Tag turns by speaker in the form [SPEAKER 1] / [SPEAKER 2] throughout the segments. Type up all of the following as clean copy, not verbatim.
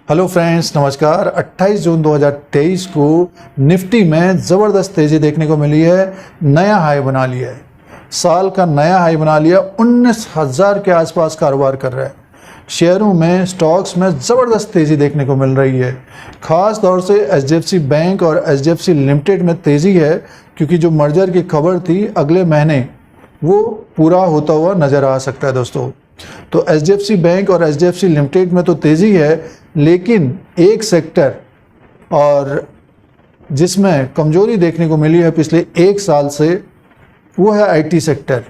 [SPEAKER 1] Hello friends, नमस्कार। 28 जून 2023 को Nifty में ज़बरदस्त तेज़ी देखने को मिली है। नया हाई बना लिया है, साल का नया हाई बना लिया। 19,000 के आसपास कारोबार कर रहा है। शेयरों में, स्टॉक्स में ज़बरदस्त तेज़ी देखने को मिल रही है। ख़ास तौर से एचडीएफसी बैंक और एचडीएफसी लिमिटेड में तेज़ी है, क्योंकि जो मर्जर की खबर थी अगले महीने वो पूरा होता हुआ नज़र आ सकता है दोस्तों। तो एचडीएफसी बैंक और एचडीएफसी लिमिटेड में तो तेज़ी है, लेकिन एक सेक्टर और जिसमें कमज़ोरी देखने को मिली है पिछले एक साल से, वो है आईटी सेक्टर।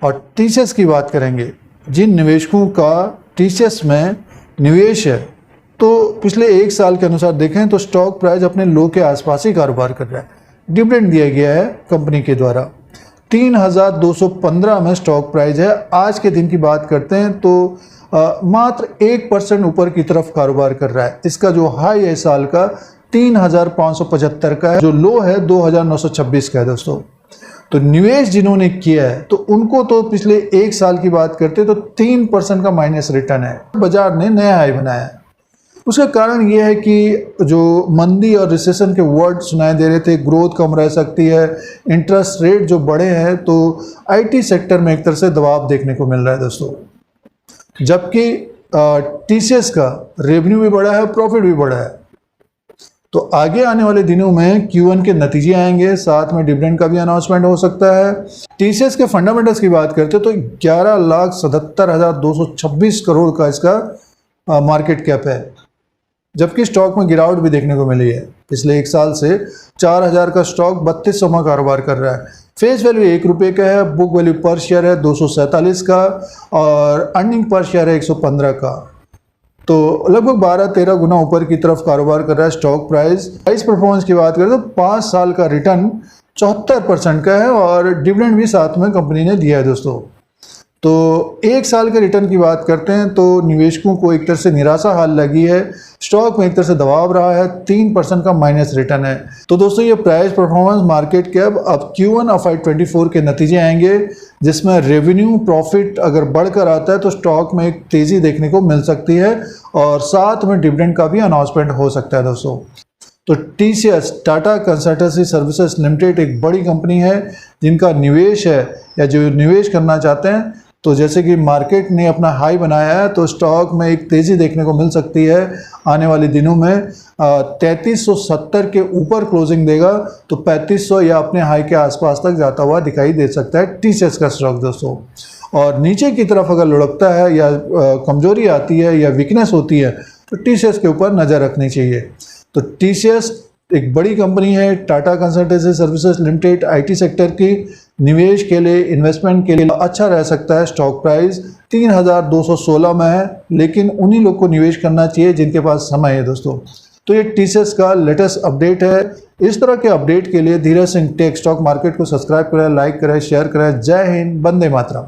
[SPEAKER 1] और टीसीएस की बात करेंगे, जिन निवेशकों का टीसीएस में निवेश है, तो पिछले एक साल के अनुसार देखें तो स्टॉक प्राइस अपने लो के आसपास ही कारोबार कर रहा है। डिविडेंड दिया गया है कंपनी के द्वारा। 3,215 में स्टॉक प्राइस है। आज के दिन की बात करते हैं तो मात्र 1% ऊपर की तरफ कारोबार कर रहा है। इसका जो हाई है साल का 3,575 का है, जो लो है 2,926 का है दोस्तों। तो निवेश जिन्होंने किया है तो उनको तो पिछले एक साल की बात करते तो 3% का माइनस रिटर्न है। बाजार ने नया हाई बनाया है। उसका कारण ये है कि जो मंदी और रिसेशन के वर्ड सुनाई दे रहे थे, ग्रोथ कम रह सकती है, इंटरेस्ट रेट जो बढ़े हैं, तो आईटी सेक्टर में एक तरह से दबाव देखने को मिल रहा है दोस्तों। जबकि टीसीएस का रेवेन्यू भी बढ़ा है, प्रॉफिट भी बढ़ा है। तो आगे आने वाले दिनों में Q1 के नतीजे आएंगे, साथ में डिविडेंड का भी अनाउंसमेंट हो सकता है। टीसीएस के फंडामेंटल्स की बात करते तो 11,77,226 करोड़ का इसका मार्केट कैप है। जबकि स्टॉक में गिरावट भी देखने को मिली है। पिछले एक साल से 4,000 का स्टॉक 3200 में कारोबार कर रहा है। फेस वैल्यू 1 रुपये का है, बुक वैल्यू पर शेयर है 247 का और अर्निंग पर शेयर है 115 का। तो लगभग 12-13 गुना ऊपर की तरफ कारोबार कर रहा है स्टॉक प्राइस। परफॉर्मेंस की बात करें तो 5 साल का रिटर्न 74% का है और डिविडेंड भी साथ में कंपनी ने दिया है दोस्तों। तो एक साल के रिटर्न की बात करते हैं तो निवेशकों को एक तरह से निराशा हाल लगी है। स्टॉक में एक तरह से दबाव रहा है, 3% का माइनस रिटर्न है। तो दोस्तों, ये प्राइस परफॉर्मेंस, मार्केट कैप, अब Q1 FY24 के नतीजे आएंगे, जिसमें रेवेन्यू, प्रॉफिट अगर बढ़कर आता है तो स्टॉक में एक तेज़ी देखने को मिल सकती है और साथ में डिविडेंड का भी अनाउंसमेंट हो सकता है दोस्तों। तो TCS, Tata consultancy services limited, एक बड़ी कंपनी है जिनका निवेश है या जो निवेश करना चाहते हैं, तो जैसे कि मार्केट ने अपना हाई बनाया है तो स्टॉक में एक तेज़ी देखने को मिल सकती है। आने वाले दिनों में 3370 के ऊपर क्लोजिंग देगा तो 3500 या अपने हाई के आसपास तक जाता हुआ दिखाई दे सकता है टीसीएस का स्टॉक दोस्तों। और नीचे की तरफ अगर लुढ़कता है या कमजोरी आती है या वीकनेस होती है तो टीसीएस के ऊपर नज़र रखनी चाहिए। तो टीसीएस एक बड़ी कंपनी है, Tata consultancy services limited, IT sector की। निवेश के लिए, इन्वेस्टमेंट के लिए अच्छा रह सकता है। स्टॉक प्राइस 3,216 में है, लेकिन उन्हीं लोग को निवेश करना चाहिए जिनके पास समय है दोस्तों। तो ये टीसीएस का लेटेस्ट अपडेट है। इस तरह के अपडेट के लिए Dheeraj Singh take stock market को सब्सक्राइब करें, लाइक करें, शेयर करें। जय हिंद, वंदे मातरम।